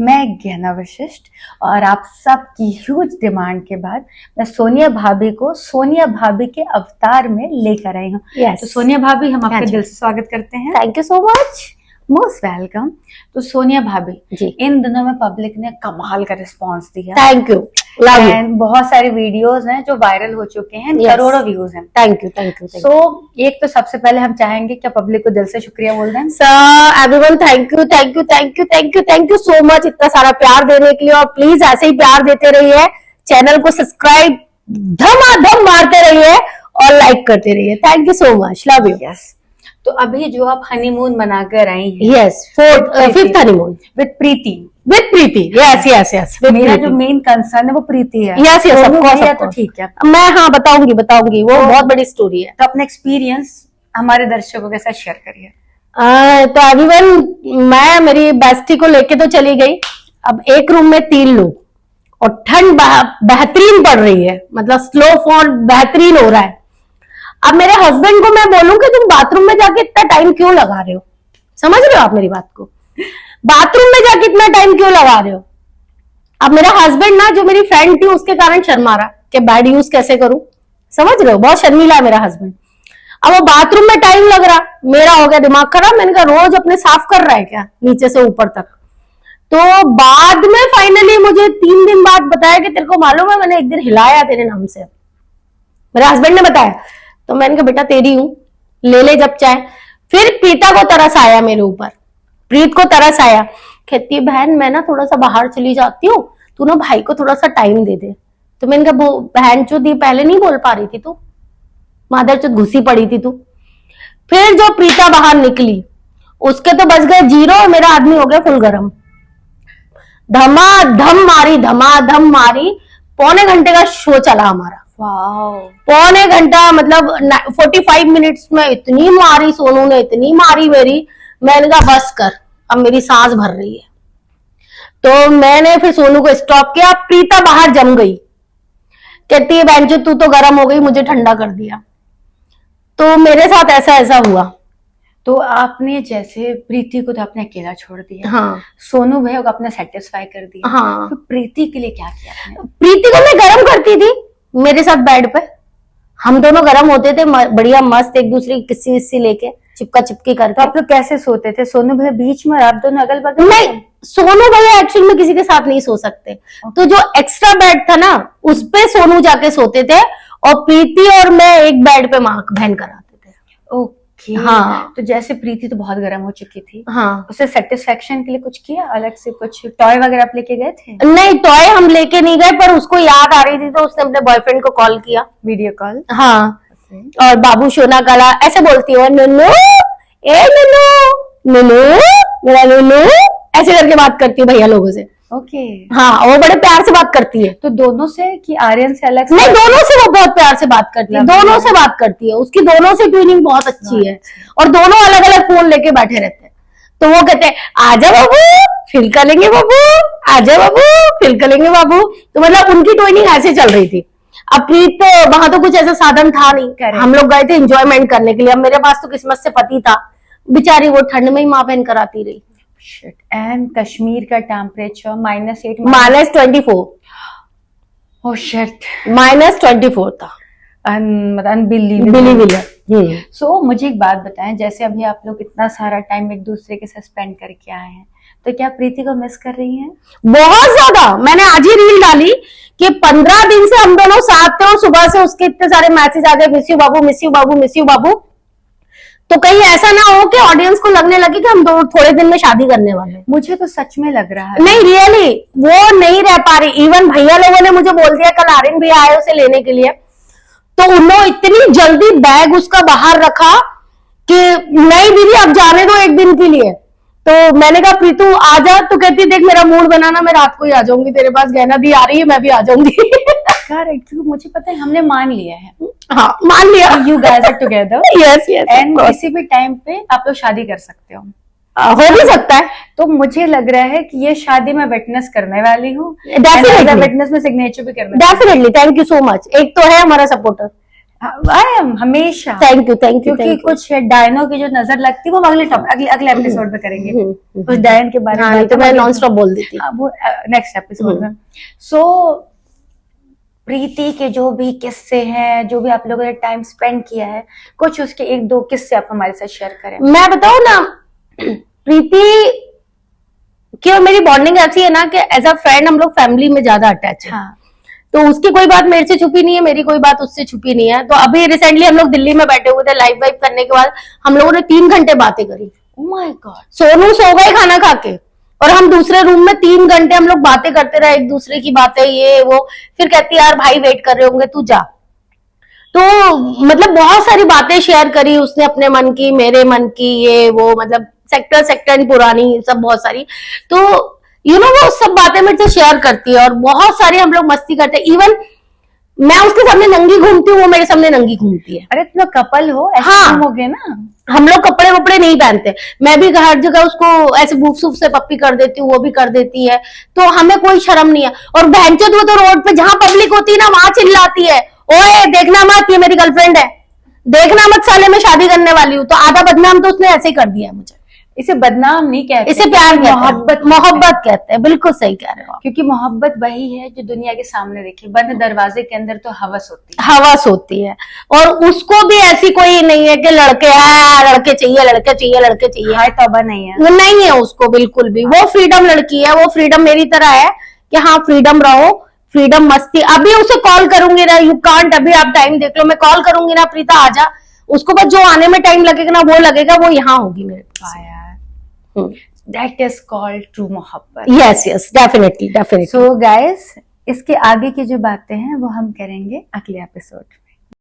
मैं गहना वशिष्ठ और आप सबकी ह्यूज डिमांड के बाद मैं सोनिया भाभी को सोनिया भाभी के अवतार में लेकर आई हूँ। तो सोनिया भाभी, हम आपका दिल से स्वागत करते हैं। Thank you so much, most welcome. तो सोनिया भाभी जी, इन दिनों में पब्लिक ने कमाल का रिस्पांस दिया। Thank you, love you. And बहुत सारे वीडियोस हैं जो वायरल हो चुके हैं, करोड़ों व्यूज हैं। Thank you, thank you. So एक तो सबसे पहले हम चाहेंगे कि पब्लिक को दिल से शुक्रिया बोल दें। Sir everyone, thank you, thank you, thank you, thank you, thank you so much इतना सारा प्यार देने के लिए। और प्लीज ऐसे ही प्यार देते रहिए, चैनल को सब्सक्राइब धमाधम मारते रहिए और लाइक करते रहिए। Thank you so much, love you. Yes, तो अभी जो आप हनीमून मनाकर आई हैं, yes, fifth honeymoon with Preeti, yes yes yes. मेरा जो मेन कंसर्न है वो प्रीति है। Yes yes, of course. तो ठीक है, मैं बताऊंगी वो बहुत बड़ी स्टोरी है। तो अपना एक्सपीरियंस हमारे दर्शकों के साथ शेयर करिए। तो एवरीवन, मेरी बेस्टी को लेके तो चली गई। अब एक रूम में 3 लोग और ठंड बेहतरीन पड़ रही है, मतलब स्नोफॉल बेहतरीन हो रहा है। अब मेरे हस्बैंड को मैं बोलूं कि तुम बाथरूम में जाके इतना टाइम क्यों लगा रहे हो? समझ रहे हो आप मेरी बात को? बाथरूम में जाके इतना टाइम क्यों लगा रहे हो? अब मेरा हस्बैंड ना, जो मेरी फ्रेंड थी उसके कारण शर्मा रहा कि बैड यूज कैसे करूं। समझ रहे हो, बहुत शर्मीला है मेरा हस्बैंड। अब वो बाथरूम में टाइम लग रहा, मेरा हो गया दिमाग खराब। मैंने कहा रोज अपने साफ कर रहा है क्या नीचे से ऊपर तक? तो बाद में फाइनली मुझे 3 दिन बाद बताया कि तेरे को मालूम है मैंने एक दिन हिलाया तेरे नाम से। मेरे हस्बैंड ने बताया। तो मैंने कहा बेटा तेरी हूं, ले जब चाहे। फिर प्रीता को तरस आया मेरे ऊपर, प्रीत को तरस आया। कहती बहन मैं ना थोड़ा सा बाहर चली जाती हूँ, तू ना भाई को थोड़ा सा टाइम दे दे। तो मैंने कहा बहन चुदी पहले नहीं बोल पा रही थी तू, मादर चुद घुसी पड़ी थी तू। फिर जो प्रीता बाहर निकली उसके तो बच गए 0 और मेरा आदमी हो गया फुल गरम। धमाधम मारी। पौने घंटे का शो चला हमारा। पौने घंटा, मतलब 45 मिनट्स में इतनी मारी सोनू ने, इतनी मारी मेरी। मैंने कहा बस कर, अब मेरी सांस भर रही है। तो मैंने फिर सोनू को स्टॉप किया। प्रीता बाहर जम गई, कहती है बहन तू तो गर्म हो गई, मुझे ठंडा कर दिया। तो मेरे साथ ऐसा हुआ। तो आपने जैसे प्रीति को तो आपने अकेला छोड़ दिया, हाँ, सोनू भैया को अपने सेटिस्फाई कर दिया, हाँ, तो प्रीति के लिए क्या किया आपने? प्रीति को मैं गरम करती थी मेरे साथ बेड पे। हम दोनों गरम होते थे बढ़िया मस्त, एक दूसरे की किस्सी लेके चिपका चिपकी करके। तो आप लोग कैसे सोते थे? सोनू भैया बीच में, आप दोनों अगल बगल? नहीं, सोनू भैया एक्चुअली में किसी के साथ नहीं सो सकते। तो जो एक्स्ट्रा बेड था ना उस पे सोनू जाके सोते थे और प्रीति और मैं एक बेड पे माँ बहन कराते थे। ओके, हाँ। तो जैसे प्रीति तो बहुत गर्म हो चुकी थी, हाँ, उसे सेटिस्फेक्शन के लिए कुछ किया अलग से? कुछ टॉय वगैरह आप लेके गए थे? नहीं टॉय हम लेके नहीं गए, पर उसको याद आ रही थी तो उसने अपने बॉयफ्रेंड को कॉल किया, वीडियो कॉल। हाँ, और बाबू सोना काला ऐसे बोलती है, नुनू ए नुनू मेरा नुनू, ऐसे करके बात करती है भैया लोगों से। ओके, हाँ, वो बड़े प्यार से बात करती है। तो दोनों से कि आर्यन से अलग से? नहीं, दोनों से वो बहुत प्यार से बात करती है, दोनों से बात करती है। उसकी दोनों से ट्यूनिंग बहुत अच्छी है और दोनों अलग अलग फोन लेके बैठे रहते हैं। तो वो कहते हैं आजा बाबू फिर करेंगे बाबू, आजा बाबू फिर करेंगे बाबू। तो मतलब उनकी ट्यूनिंग ऐसे चल रही थी। अब प्रीत तो वहां तो कुछ ऐसा साधन था नहीं, हम लोग गए थे एंजॉयमेंट करने के लिए। अब मेरे पास तो किस्मत से पति था, बेचारी वो ठंड में ही माँ बहन कराती रही। एंड कश्मीर का टेम्परेचर -8 -24। ओह शिट, -24 था। अनबिलीवेबल। सो मुझे एक बात बताएं, जैसे अभी आप लोग इतना सारा टाइम एक दूसरे के साथ स्पेंड करके आए हैं, तो क्या प्रीति को मिस कर रही हैं? बहुत ज्यादा। मैंने आज ही रील डाली कि 15 दिन से हम दोनों साथ थे और सुबह से उसके इतने सारे मैसेज आ गए, मिस यू बाबू, मिस यू बाबू, मिस यू बाबू। तो कहीं ऐसा ना हो कि ऑडियंस को लगने लगे कि हम थोड़े दिन में शादी करने वाले। मुझे तो सच में लग रहा है। नहीं, रियली वो नहीं रह पा रही। इवन भैया लोगों ने मुझे बोल दिया, कल आर्यन भैया आए उसे लेने के लिए, तो उन्होंने इतनी जल्दी बैग उसका बाहर रखा कि नहीं दीदी अब जाने दो एक दिन के लिए। तो मैंने कहा प्रीतू आ जा। तो कहती देख मेरा मूड बनाना, मैं रात को ही आ जाऊंगी तेरे पास, गहना भी आ रही है, मैं भी आ जाऊंगी। क्योंकि मुझे पता है हमने मान लिया है। हाँ, मान लिया। You guys are together. Yes, yes. And किसी भी टाइम पे आप लोग शादी कर सकते हो। हो भी सकता है। तो मुझे लग रहा है कि ये शादी मैं विटनेस करने वाली हूँ। डेफिनेटली विटनेस में सिग्नेचर भी करना। Definitely, thank you so much. एक तो है हमारा सपोर्टर। आई एम हमेशा। थैंक यू क्योंकि कुछ डायनो की जो नजर लगती है वो हम अगले एपिसोड में करेंगे, कुछ डायन के बारे में। तो मैं नॉन स्टॉप बोल देती वो नेक्स्ट एपिसोड में। सो प्रीति के जो भी किस्से हैं, जो भी आप लोगों ने टाइम स्पेंड किया है, कुछ उसके एक दो किस्से आप हमारे साथ शेयर करें। मैं बताऊं ना, प्रीति की और मेरी बॉन्डिंग ऐसी है ना कि एज अ फ्रेंड हम लोग फैमिली में ज्यादा अटैच है। हाँ। तो उसकी कोई बात मेरे से छुपी नहीं है, मेरी कोई बात उससे छुपी नहीं है। तो अभी रिसेंटली हम लोग दिल्ली में बैठे हुए थे, लाइव वाइव करने के बाद हम लोगों ने 3 घंटे बातें करी। Oh my god. सोनू सो गए खाना खा के और हम दूसरे रूम में 3 घंटे हम लोग बातें करते रहे, एक दूसरे की बातें, ये वो। फिर कहती यार भाई वेट कर रहे होंगे, तू जा। तो मतलब बहुत सारी बातें शेयर करी उसने, अपने मन की, मेरे मन की, ये वो, मतलब सेक्टर पुरानी सब बहुत सारी। तो वो सब बातें मेरे से शेयर करती है और बहुत सारी हम लोग मस्ती करते हैं। इवन मैं उसके सामने नंगी घूमती हूँ, वो मेरे सामने नंगी घूमती है। अरे तुम लोग कपल हो, ऐसे हाँ, हो गए ना। हम लोग कपड़े वपड़े नहीं पहनते, मैं भी हर जगह उसको ऐसे बूफ सूफ से पप्पी कर देती हूँ, वो भी कर देती है, तो हमें कोई शर्म नहीं है। और बहनचोद वो तो रोड पे जहां पब्लिक होती है ना वहां चिल्लाती है, ओए देखना मत, ये मेरी गर्लफ्रेंड है, देखना मत साले मैं शादी करने वाली हूँ। तो आधा बदनाम तो उसने ऐसे ही कर दिया है मुझे। इसे बदनाम नहीं कहते, इसे प्यार कहते हैं, मोहब्बत कहते हैं। बिल्कुल सही कह रहे हो, क्योंकि मोहब्बत वही है जो दुनिया के सामने देखी, बंद दरवाजे के अंदर तो हवस होती है। हवस होती है। और उसको भी ऐसी कोई नहीं है कि लड़के लड़के चाहिए, लड़के चाहिए, लड़के चाहिए, हाय तौबा नहीं है, नहीं है उसको बिल्कुल भी। वो फ्रीडम लड़की है, वो फ्रीडम मेरी तरह है कि हाँ फ्रीडम रहो, फ्रीडम मस्ती। अभी उसे कॉल करूंगी ना, यू कांट, अभी आप टाइम देख लो, मैं कॉल करूंगी ना, प्रीता आजा, उसको बस जो आने में टाइम लगेगा ना वो लगेगा, वो यहाँ होगी मेरे पास। That is called true मोहब्बत। yes definitely। So guys, इसके आगे की जो बातें हैं वो हम करेंगे अगले एपिसोड।